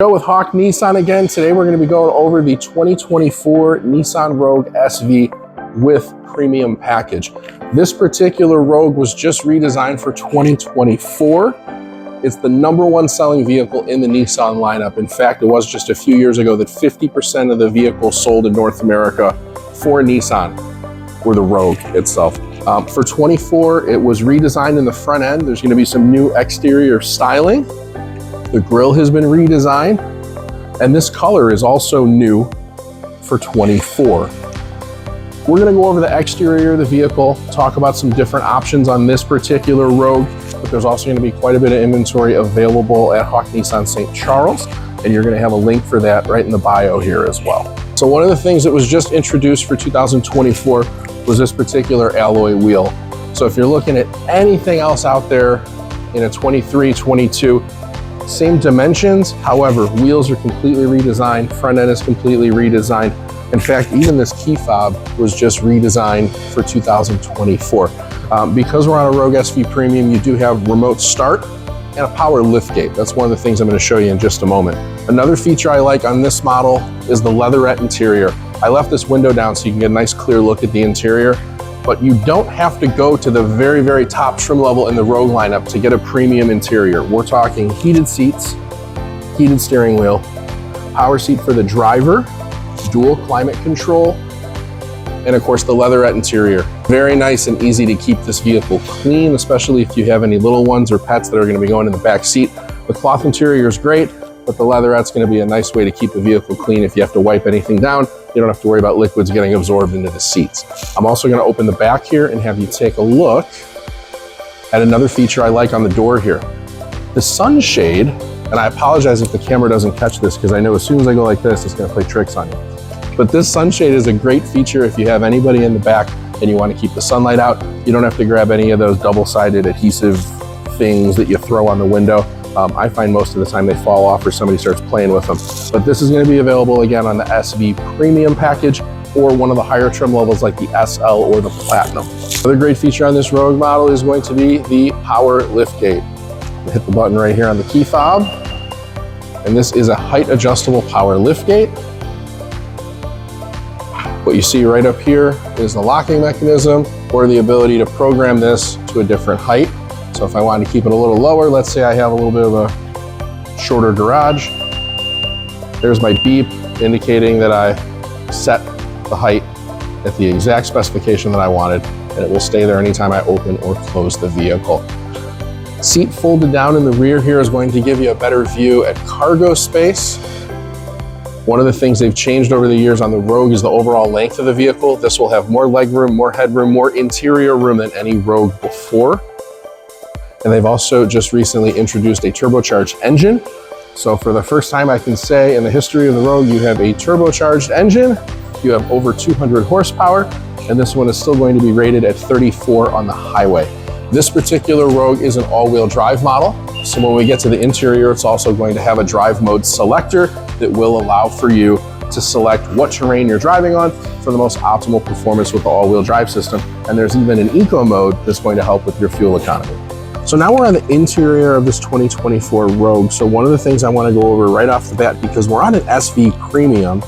Go with Hawk Nissan again. Today we're going to be going over the 2024 Nissan Rogue SV with premium package. This particular Rogue was just redesigned for 2024. It's the #1 selling vehicle in the Nissan lineup. In fact, it was just a few years ago that 50% of the vehicles sold in North America for Nissan were the Rogue itself. For 24, it was redesigned in the front end. There's going to be some new exterior styling. The grille has been redesigned, and this color is also new for 24. We're going to go over the exterior of the vehicle, talk about some different options on this particular Rogue, but there's also going to be quite a bit of inventory available at Hawk Nissan St. Charles, and you're going to have a link for that right in the bio here as well. So one of the things that was just introduced for 2024 was this particular alloy wheel. So if you're looking at anything else out there in a 23, 22, same dimensions, however, wheels are completely redesigned, front end is completely redesigned. In fact, even this key fob was just redesigned for 2024. Because we're on a Rogue SV Premium, you do have remote start and a power liftgate. That's one of the things I'm going to show you in just a moment. Another feature I like on this model is the leatherette interior. I left this window down so you can get a nice clear look at the interior, but you don't have to go to the very, very top trim level in the Rogue lineup to get a premium interior. We're talking heated seats, heated steering wheel, power seat for the driver, dual climate control, and of course the leatherette interior. Very nice and easy to keep this vehicle clean, especially if you have any little ones or pets that are going to be going in the back seat. The cloth interior is great, but the leatherette's going to be a nice way to keep the vehicle clean. If you have to wipe anything down, you don't have to worry about liquids getting absorbed into the seats. I'm also going to open the back here and have you take a look at another feature I like on the door here. The sunshade, and I apologize if the camera doesn't catch this because I know as soon as I go like this, it's going to play tricks on you. But this sunshade is a great feature if you have anybody in the back and you want to keep the sunlight out. You don't have to grab any of those double-sided adhesive things that you throw on the window. I find most of the time they fall off or somebody starts playing with them. But this is going to be available again on the SV Premium package or one of the higher trim levels like the SL or the Platinum. Another great feature on this Rogue model is going to be the power liftgate. Hit the button right here on the key fob, and this is a height adjustable power liftgate. What you see right up here is the locking mechanism or the ability to program this to a different height. So if I wanted to keep it a little lower, let's say I have a little bit of a shorter garage, there's my beep indicating that I set the height at the exact specification that I wanted, and it will stay there anytime I open or close the vehicle. Seat folded down in the rear here is going to give you a better view at cargo space. One of the things they've changed over the years on the Rogue is the overall length of the vehicle. This will have more legroom, more headroom, more interior room than any Rogue before. And they've also just recently introduced a turbocharged engine. So for the first time I can say in the history of the Rogue, you have a turbocharged engine, you have over 200 horsepower, and this one is still going to be rated at 34 on the highway. This particular Rogue is an all-wheel drive model. So when we get to the interior, it's also going to have a drive mode selector that will allow for you to select what terrain you're driving on for the most optimal performance with the all-wheel drive system. And there's even an eco mode that's going to help with your fuel economy. So now we're on the interior of this 2024 Rogue. So one of the things I want to go over right off the bat, because we're on an SV Premium,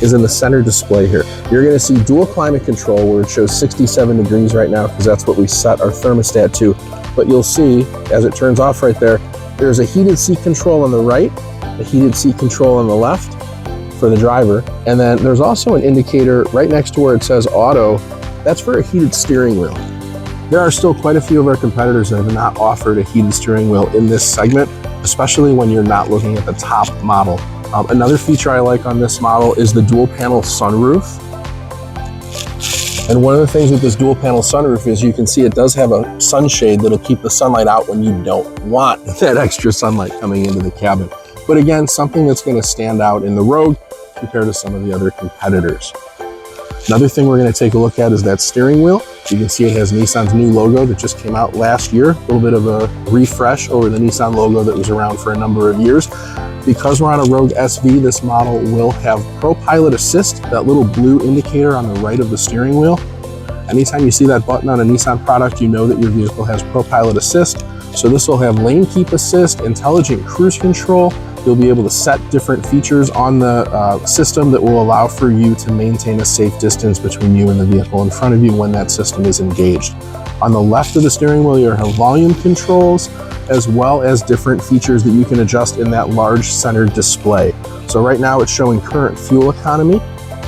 is in the center display here. You're going to see dual climate control where it shows 67 degrees right now because that's what we set our thermostat to. But you'll see as it turns off right there, there's a heated seat control on the right, a heated seat control on the left for the driver. And then there's also an indicator right next to where it says auto. That's for a heated steering wheel. There are still quite a few of our competitors that have not offered a heated steering wheel in this segment, especially when you're not looking at the top model. Another feature I like on this model is the dual panel sunroof. And one of the things with this dual panel sunroof is you can see it does have a sunshade that'll keep the sunlight out when you don't want that extra sunlight coming into the cabin. But again, something that's going to stand out in the Rogue compared to some of the other competitors. Another thing we're going to take a look at is that steering wheel. You can see it has Nissan's new logo that just came out last year. A little bit of a refresh over the Nissan logo that was around for a number of years. Because we're on a Rogue SV, this model will have Pro Pilot Assist, that little blue indicator on the right of the steering wheel. Anytime you see that button on a Nissan product, you know that your vehicle has Pro Pilot Assist. So this will have lane keep assist, intelligent cruise control, You'll be able to set different features on the system that will allow for you to maintain a safe distance between you and the vehicle in front of you when that system is engaged. On the left of the steering wheel, you have volume controls, as well as different features that you can adjust in that large center display. So right now it's showing current fuel economy,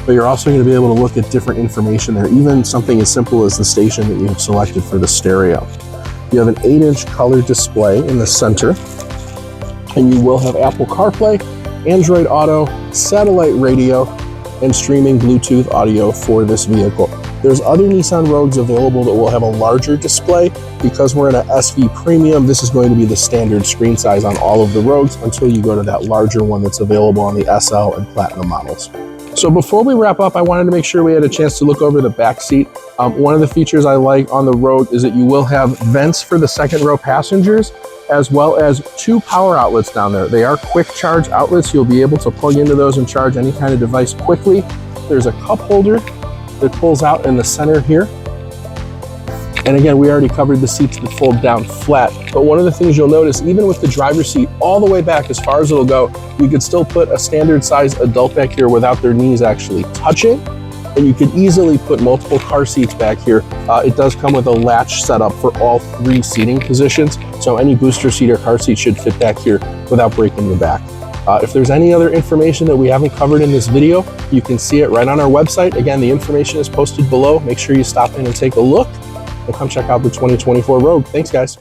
but you're also going to be able to look at different information there, even something as simple as the station that you have selected for the stereo. You have an 8-inch color display in the center, and you will have Apple CarPlay, Android Auto, satellite radio, and streaming Bluetooth audio for this vehicle. There's other Nissan Rogues available that will have a larger display. Because we're in an SV Premium, this is going to be the standard screen size on all of the Rogues until you go to that larger one that's available on the SL and Platinum models. So before we wrap up, I wanted to make sure we had a chance to look over the back seat. One of the features I like on the Rogue is that you will have vents for the second row passengers, as well as 2 power outlets down there. They are quick charge outlets. You'll be able to plug into those and charge any kind of device quickly. There's a cup holder that pulls out in the center here. And again, we already covered the seats that fold down flat. But one of the things you'll notice, even with the driver's seat all the way back as far as it'll go, you could still put a standard size adult back here without their knees actually touching. And you could easily put multiple car seats back here. It does come with a latch setup for all 3 seating positions. So any booster seat or car seat should fit back here without breaking the back. If there's any other information that we haven't covered in this video, you can see it right on our website. Again, the information is posted below. Make sure you stop in and take a look, and come check out the 2024 Rogue. Thanks, guys.